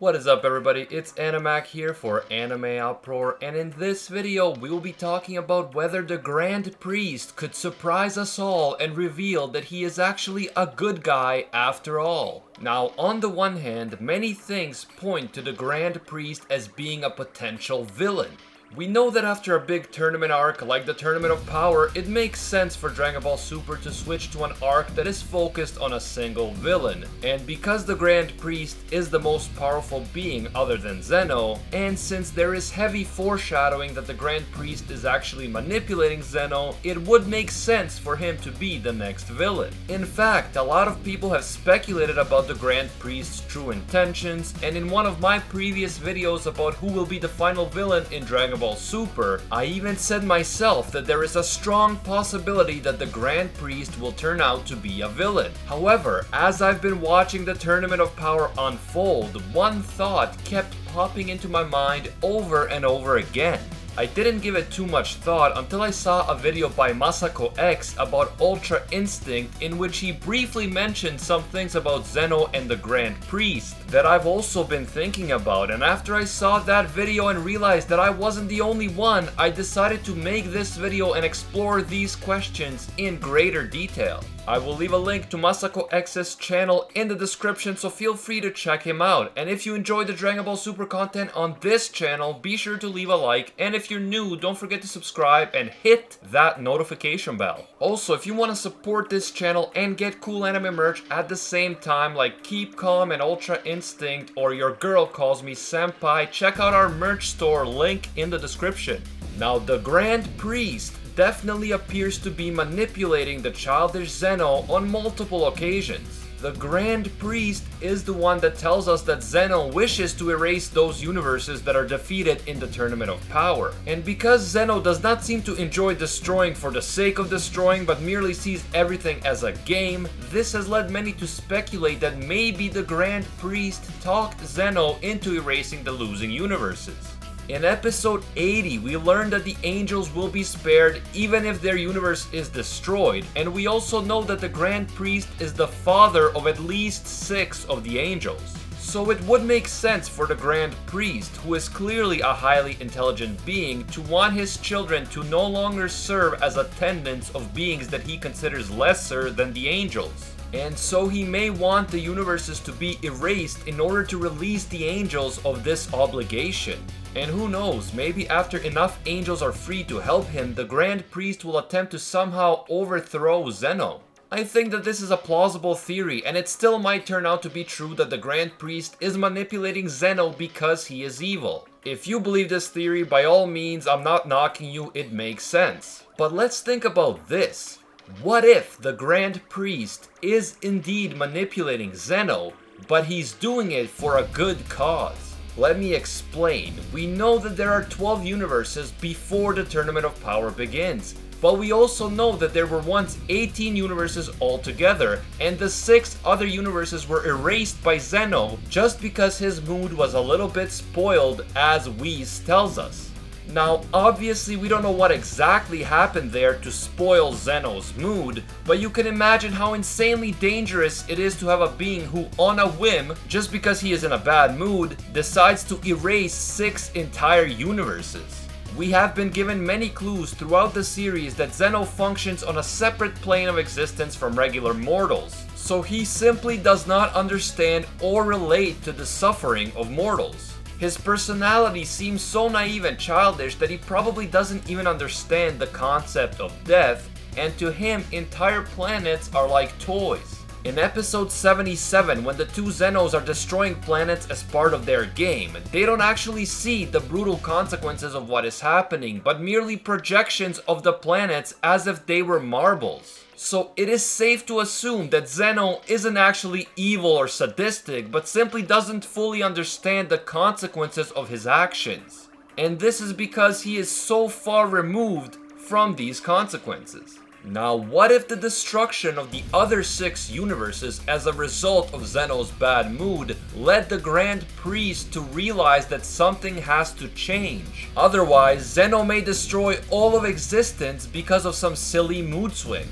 What is up, everybody? It's Animac here for Anime Uproar, and in this video we will be talking about whether the Grand Priest could surprise us all and reveal that he is actually a good guy after all. Now, on the one hand, many things point to the Grand Priest as being a potential villain. We know that after a big tournament arc like the Tournament of Power, it makes sense for Dragon Ball Super to switch to an arc that is focused on a single villain. And because the Grand Priest is the most powerful being other than Zen-Oh, and since there is heavy foreshadowing that the Grand Priest is actually manipulating Zen-Oh, it would make sense for him to be the next villain. In fact, a lot of people have speculated about the Grand Priest's true intentions, and in one of my previous videos about who will be the final villain in Dragon Ball Super, I even said myself that there is a strong possibility that the Grand Priest will turn out to be a villain. However, as I've been watching the Tournament of Power unfold, one thought kept popping into my mind over and over again. I didn't give it too much thought until I saw a video by Masako X about Ultra Instinct in which he briefly mentioned some things about Zen-Oh and the Grand Priest that I've also been thinking about, and after I saw that video and realized that I wasn't the only one, I decided to make this video and explore these questions in greater detail. I will leave a link to Masako X's channel in the description, so feel free to check him out. And if you enjoyed the Dragon Ball Super content on this channel, be sure to leave a like, and if you're new, don't forget to subscribe and hit that notification bell. Also, if you want to support this channel and get cool anime merch at the same time, like Keep Calm and Ultra Instinct, or Your Girl Calls Me Senpai, check out our merch store, link in the description. Now, the Grand Priest definitely appears to be manipulating the childish Zen-Oh on multiple occasions. The Grand Priest is the one that tells us that Zen-Oh wishes to erase those universes that are defeated in the Tournament of Power. And because Zen-Oh does not seem to enjoy destroying for the sake of destroying, but merely sees everything as a game, this has led many to speculate that maybe the Grand Priest talked Zen-Oh into erasing the losing universes. In episode 80, we learned that the angels will be spared even if their universe is destroyed, and we also know that the Grand Priest is the father of at least 6 of the angels. So it would make sense for the Grand Priest, who is clearly a highly intelligent being, to want his children to no longer serve as attendants of beings that he considers lesser than the angels. And so he may want the universes to be erased in order to release the angels of this obligation. And who knows, maybe after enough angels are free to help him, the Grand Priest will attempt to somehow overthrow Zen-Oh. I think that this is a plausible theory, and it still might turn out to be true that the Grand Priest is manipulating Zen-Oh because he is evil. If you believe this theory, by all means, I'm not knocking you, it makes sense. But let's think about this. What if the Grand Priest is indeed manipulating Zen-Oh, but he's doing it for a good cause? Let me explain. We know that there are 12 universes before the Tournament of Power begins, but we also know that there were once 18 universes altogether, and the 6 other universes were erased by Zen-Oh just because his mood was a little bit spoiled, as Whis tells us. Now, obviously we don't know what exactly happened there to spoil Zen-Oh's mood, but you can imagine how insanely dangerous it is to have a being who, on a whim, just because he is in a bad mood, decides to erase 6 entire universes. We have been given many clues throughout the series that Zen-Oh functions on a separate plane of existence from regular mortals, so he simply does not understand or relate to the suffering of mortals. His personality seems so naive and childish that he probably doesn't even understand the concept of death, and to him, entire planets are like toys. In episode 77, when the 2 Zen-Ohs are destroying planets as part of their game, they don't actually see the brutal consequences of what is happening, but merely projections of the planets as if they were marbles. So it is safe to assume that Zen-Oh isn't actually evil or sadistic, but simply doesn't fully understand the consequences of his actions. And this is because he is so far removed from these consequences. Now, what if the destruction of the other 6 universes as a result of Zen-Oh's bad mood led the Grand Priest to realize that something has to change? Otherwise, Zen-Oh may destroy all of existence because of some silly mood swing.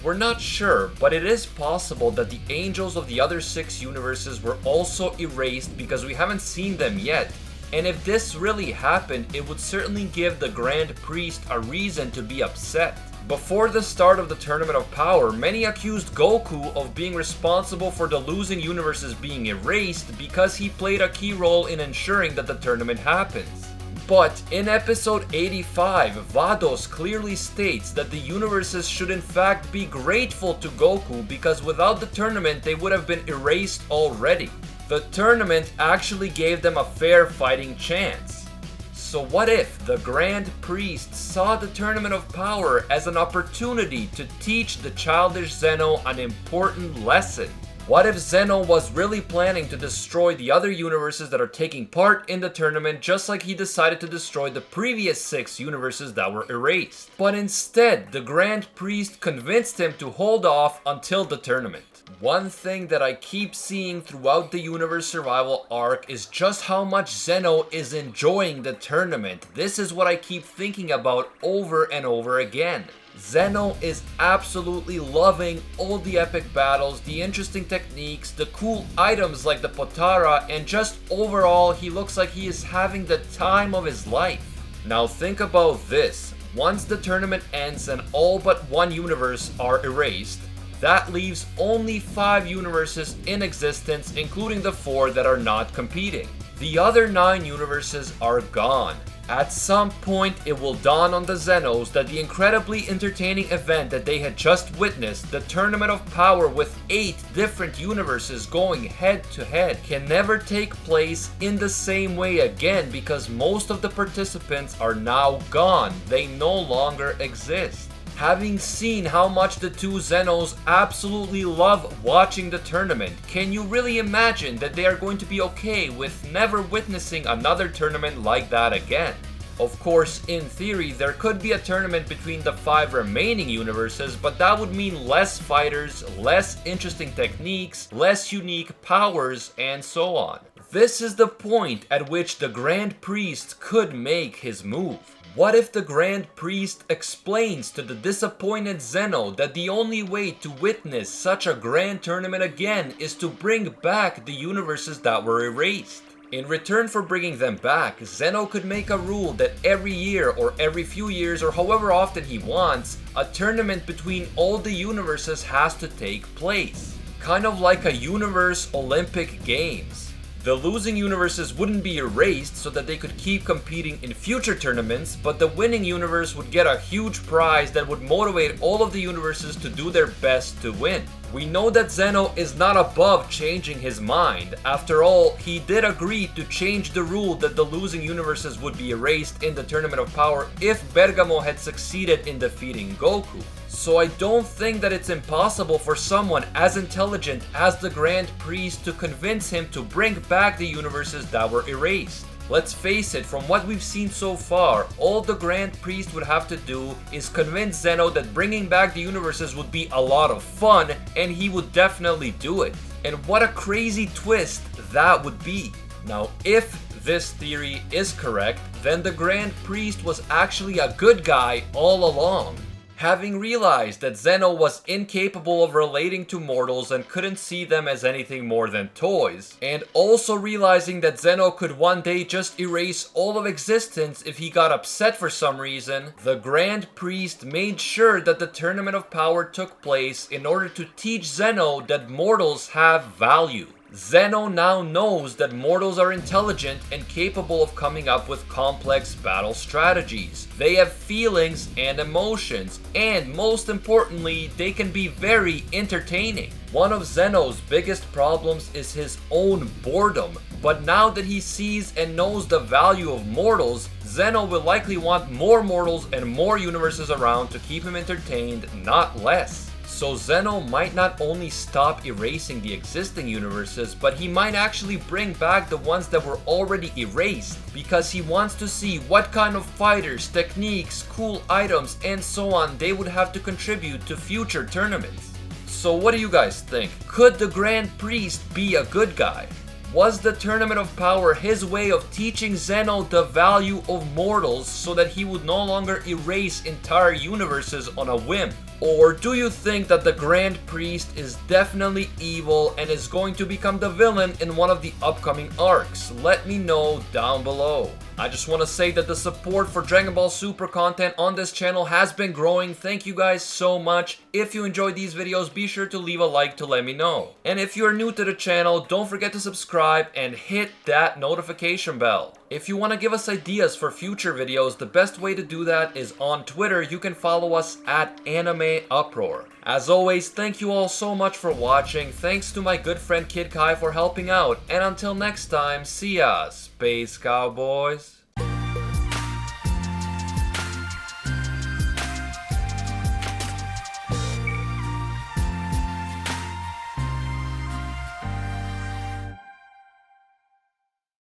We're not sure, but it is possible that the angels of the other 6 universes were also erased because we haven't seen them yet. And if this really happened, it would certainly give the Grand Priest a reason to be upset. Before the start of the Tournament of Power, many accused Goku of being responsible for the losing universes being erased because he played a key role in ensuring that the tournament happens. But in episode 85, Vados clearly states that the universes should in fact be grateful to Goku because without the tournament they would have been erased already. The tournament actually gave them a fair fighting chance. So what if the Grand Priest saw the Tournament of Power as an opportunity to teach the childish Zen-Oh an important lesson? What if Zen-Oh was really planning to destroy the other universes that are taking part in the tournament just like he decided to destroy the previous 6 universes that were erased? But instead, the Grand Priest convinced him to hold off until the tournament. One thing that I keep seeing throughout the Universe Survival arc is just how much Zen-Oh is enjoying the tournament. This is what I keep thinking about over and over again. Zen-Oh is absolutely loving all the epic battles, the interesting techniques, the cool items like the Potara, and just overall he looks like he is having the time of his life. Now think about this. Once the tournament ends and all but 1 universe are erased, that leaves only 5 universes in existence, including the 4 that are not competing. The other 9 universes are gone. At some point, it will dawn on the Zen-Ohs that the incredibly entertaining event that they had just witnessed, the Tournament of Power with 8 different universes going head to head, can never take place in the same way again because most of the participants are now gone. They no longer exist. Having seen how much the 2 Zen-Ohs absolutely love watching the tournament, can you really imagine that they are going to be okay with never witnessing another tournament like that again? Of course, in theory, there could be a tournament between the 5 remaining universes, but that would mean less fighters, less interesting techniques, less unique powers, and so on. This is the point at which the Grand Priest could make his move. What if the Grand Priest explains to the disappointed Zen-Oh that the only way to witness such a grand tournament again is to bring back the universes that were erased? In return for bringing them back, Zen-Oh could make a rule that every year or every few years or however often he wants, a tournament between all the universes has to take place. Kind of like a Universe Olympic Games. The losing universes wouldn't be erased so that they could keep competing in future tournaments, but the winning universe would get a huge prize that would motivate all of the universes to do their best to win. We know that Zen-Oh is not above changing his mind. After all, he did agree to change the rule that the losing universes would be erased in the Tournament of Power if Bergamo had succeeded in defeating Goku. So I don't think that it's impossible for someone as intelligent as the Grand Priest to convince him to bring back the universes that were erased. Let's face it, from what we've seen so far, all the Grand Priest would have to do is convince Zen-Oh that bringing back the universes would be a lot of fun, and he would definitely do it. And what a crazy twist that would be. Now, if this theory is correct, then the Grand Priest was actually a good guy all along. Having realized that Zen-Oh was incapable of relating to mortals and couldn't see them as anything more than toys, and also realizing that Zen-Oh could one day just erase all of existence if he got upset for some reason, the Grand Priest made sure that the Tournament of Power took place in order to teach Zen-Oh that mortals have value. Zen-Oh now knows that mortals are intelligent and capable of coming up with complex battle strategies. They have feelings and emotions, and most importantly, they can be very entertaining. One of Zen-Oh's biggest problems is his own boredom, but now that he sees and knows the value of mortals, Zen-Oh will likely want more mortals and more universes around to keep him entertained, not less. So Zen-Oh might not only stop erasing the existing universes, but he might actually bring back the ones that were already erased, because he wants to see what kind of fighters, techniques, cool items, and so on they would have to contribute to future tournaments. So what do you guys think? Could the Grand Priest be a good guy? Was the Tournament of Power his way of teaching Zen-Oh the value of mortals so that he would no longer erase entire universes on a whim? Or do you think that the Grand Priest is definitely evil and is going to become the villain in one of the upcoming arcs? Let me know down below. I just want to say that the support for Dragon Ball Super content on this channel has been growing. Thank you guys so much. If you enjoyed these videos, be sure to leave a like to let me know. And if you're new to the channel, don't forget to subscribe and hit that notification bell. If you want to give us ideas for future videos, the best way to do that is on Twitter. You can follow us at Anime Uproar. As always, thank you all so much for watching. Thanks to my good friend Kid Kai for helping out. And until next time, see ya, Space Cowboys.